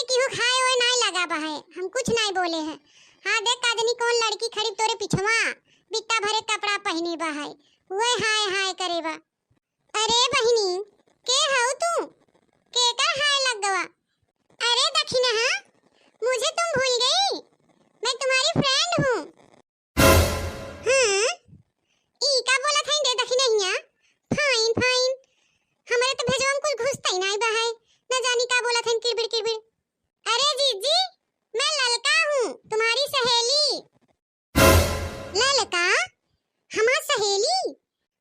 केहू खाए ओए नहीं लगा बा है, हम कुछ नहीं बोले हैं। हाँ देख कादनी कौन लड़की खड़ी तोरे पिछवा बित्ता भरे कपड़ा पहने बा है, वही हाय हाय करे बा। अरे बहिनी के हऊ तू, के का हाय लग गवा? अरे दखिना हाँ, मुझे तुम भूल गई, मैं तुम्हारी फ्रेंड हूँ। हाँ ई का बोला था दे दखिना हिया, फाइन फाइन हमारे तो भेजवा में कुछ घुसता ही नहीं बा है, न जानी का बोला था किरबिर किरबिर। अरे जीजी मैं ललका हूँ, तुम्हारी सहेली। ललका हमार सहेली?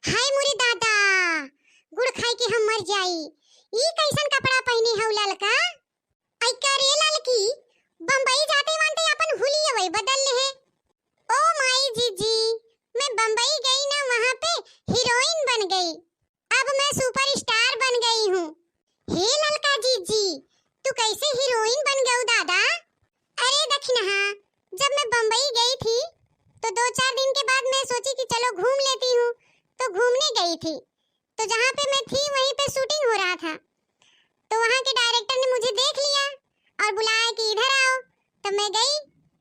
हाय मोरे दादा, गुड़ खाई के हम मर जाई। ई कैसन कपड़ा पहने हऊ ललका? आई करे ललकी, बम्बई जाते वांटे अपन हुलिया वही बदल ले है। ओ माई जीजी, मैं बम्बई गई ना, वहाँ पे हीरोइन बन गई, अब मैं सुपरस्टार बन गई हूँ। हे ललका जीजी, तू कैसे हीरोइन बन गई दादा? अरे दखिना हाँ, जब मैं बम्बई गई थी तो 2-4 दिन के बाद मैं सोची कि चलो घूम लेती हूँ, तो घूमने गई थी। तो जहाँ पे मैं थी वहीं पे शूटिंग हो रहा था, तो वहाँ के डायरेक्टर ने मुझे देख लिया और बुलाया कि इधर आओ। तब मैं गई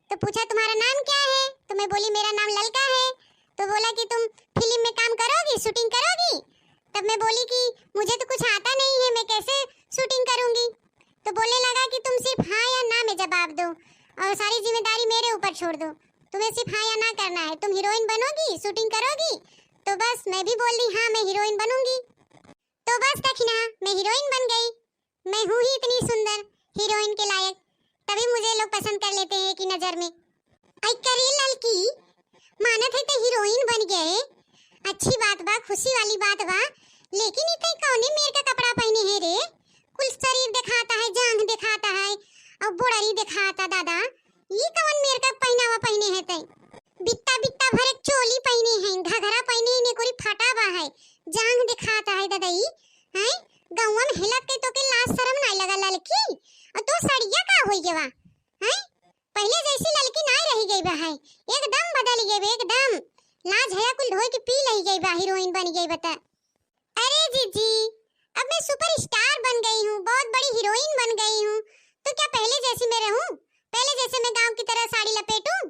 तो पूछा तुम्हारा नाम क्या है, तो मैं बोली मेरा नाम ललका है। तो बोला कि तुम फिल्म में काम करोगी, शूटिंग करोगी? तब मैं बोली कि मुझे तो कुछ आता नहीं है, मैं कैसे शूटिंग करूंगी? तो बोलने लगा कि तुम सिर्फ हाँ या ना में जवाब दो और सारी जिम्मेदारी मेरे ऊपर छोड़ दो, तुम्हें सिर्फ हाँ या ना करना है। तुम हीरोइन बनोगी, शूटिंग करोगी? तो बस मैं भी बोल दी हाँ मैं हीरोइन बनूंगी। तो बस दखिना मैं हीरोइन बन गई। मैं हूँ ही इतनी सुंदर, हीरोइन के लायक, तभी मुझे लोग पसंद कर लेते हैं कि नजर में। आई करे ललकी, मानत है तो हीरोइन बन गए, अच्छी बात बा, खुशी वाली बात बा, लेकिन इतने कौने मेर का कपड़ा पहने है रे? कुल शरीर दिखाता है, जांघ दिखाता है और बोड़री दिखाता। दादा ये कौन मेर का पहनावा पहने है? तई बित्ता बित्ता भरे चोली पहने हैं, घघरा पहने हैं, कोरी फटा बा है, जांघ दिखाता है। दादा ई हैं गौवा में हिलत के तो के लाज शर्म नहीं लगा ललकी? और तो सड़िया का होई गेवा हैं? पहले जैसी ललकी नहीं रही गई बा है, एकदम बदल गई, एकदम लाज है कुल धोई के पी लही गई बा, हीरोइन बन गई बता। अरे जीजी अब मैं सुपरस्टार बन गई हूँ, बहुत बड़ी हीरोइन बन गई हूँ, तो क्या पहले जैसी मैं रहूँ? पहले जैसे मैं गांव की तरह साड़ी लपेटूं?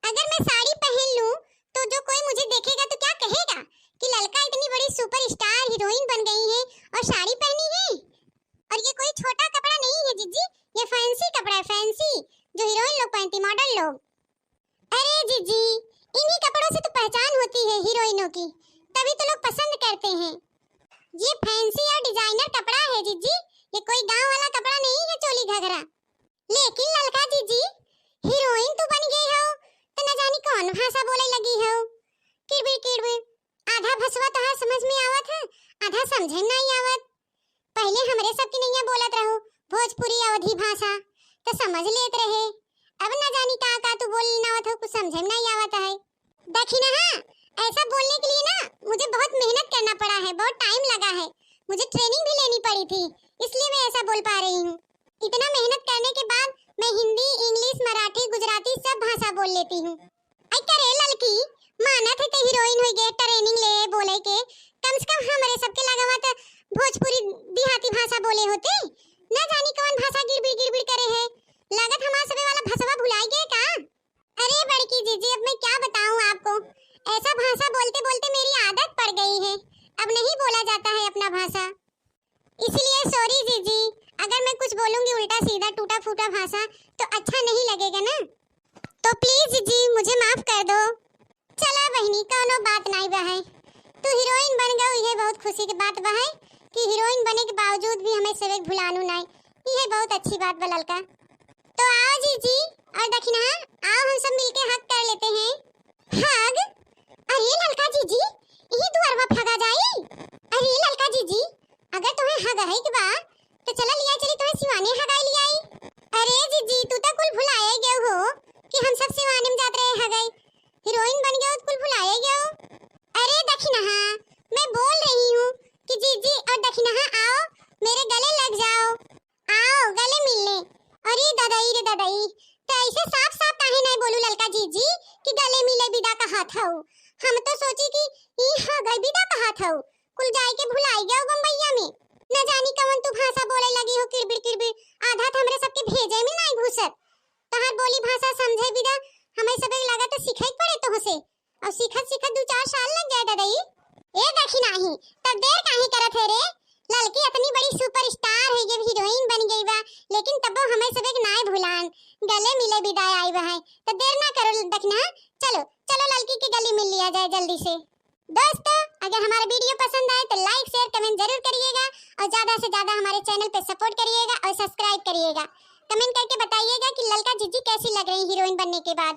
अगर मैं साड़ी पहन लूं तो जो कोई मुझे देखेगा तो क्या कहेगा कि ललका इतनी बड़ी सुपरस्टार हीरोइन बन गई है और साड़ी पहनी है। और ये कोई छोटा कपड़ा नहीं है जीजी, ये फैंसी कपड़ा है, फैंसी, जो हीरोइन लोग पहनती, मॉडल लोग। अरे जीजी इन्हीं कपड़ों से तो पहचान होती है हीरोइनों की, तभी तो लोग पसंद करते हैं। ये फैंसी और डिजाइनर कपड़ा है जीजी, ये कोई गांव वाला कपड़ा नहीं है चोली घघरा। लेकिन ललका जीजी हीरोइन तो बन गई हो, तो न जानी कौन भाषा बोले लगी हो, किरबिर किरबिर, आधा भसवा तो समझ में आवत है, आधा समझे नहीं आवत। पहले हमरे सबकी नैया बोलत रहो भोजपुरी अवधी भाषा, तो समझ लेत रहे, अब न जानी का तू बोलने ना आवत हो, कुछ समझे में नहीं आवत है। दखिना हाँ, ऐसा बोलने के लिए ना मुझे बहुत मेहनत करना पड़ा है, बहुत टाइम लगा है, मुझे ट्रेनिंग भी लेनी पड़ी थी, इसलिए मैं ऐसा बोल पा रही हूँ। इतना मेहनत करने के बाद मैं हिंदी, इंग्लिश, मराठी, गुजराती सब भाषा बोल लेती हूँ। आई करे ललकी, मानत है तो हीरोइन हुई गे, ट्रेनिंग ले बोले के, कम से कम हमारे सबके लगावा तो भोजपुरी देहाती भाषा बोले होते, न जानी कौन भाषा गिरबिड़ गिरबिड़ करे है, लागत हमारे सबे वाला भाषा भुलाई गए का? अरे बड़की जीजी अब मैं क्या बताऊँ आपको, ऐसा भाषा बोलते बोलते मेरी आदत पड़ गई है, अब नहीं बोला जाता है अपना भाषा, इसलिए सॉरी जीजी, अगर मैं कुछ बोलूंगी उल्टा सीधा टूटा फूटा भाषा तो अच्छा नहीं लगेगा ना, तो प्लीज जी मुझे माफ कर दो। चला बहनी कोनो बात नहीं बा है, तू हीरोइन बन गई है, बहुत खुशी की बात बा है कि हीरोइन बने के बावजूद भी हमें सबक भुलानू नहीं, ये बहुत अच्छी बात बा ललका। तो आओ जीजी और दखिना आओ हम सब मिलके हक कर लेते हैं। हग? अरे ललका जीजी यही दुआरवा फगा जाई? अरे ललका जीजी अगर तुम्हें हग है कि बा तो चला लिया चली तुम्हें सिवाने हगाई लियाई। अरे जीजी तू तो कुल भुलाए गए हो कि हम सब सिवाने में जाते रहे हगाई, हीरोइन बन गए हो तो कुल भुलाए गए हो। अरे दखिना मैं बोल रही हूँ कि जीजी और दखिना आओ मेरे गले लग जाओ, आओ गले मिलने। अरे दादाई रे दादाई, तो ऐसे साफ साफ काहे नहीं बोलू ललका जीजी कि गले मिले विदा कहा था, हम तो सोची कि ई हगाई विदा कहा था, कुल जाए के भुलाई गए बम्बईया में, न जानी कवन तू भाषा बोले लगी हो किरबिर किरबिर, आधा तो हमरे सबके भेजे में नहीं घुसत। तहार बोली भाषा समझे बिना हमें सबे लगा तो सीखे पड़े तो से और सीखत सीखत 2-4 साल लग जाए दादाई। ए देखी नहीं तब देर काहे करत है रे। लड़की इतनी बड़ी सुपरस्टार है, ये हीरोइन बन गई बा, लेकिन तब हमें सबे नाय भुलान गले मिले विदाई आई बा है। तो देर ना करो देखना, चलो चलो लड़की के गले मिल लिया जाए जल्दी से। दोस्तों अगर हमारा वीडियो पसंद आए तो लाइक शेयर कमेंट जरूर करिएगा और ज्यादा से ज्यादा हमारे चैनल पे सपोर्ट करिएगा और सब्सक्राइब करिएगा। कमेंट करके बताइएगा कि ललका जीजी कैसी लग रही हीरोइन बनने के बाद।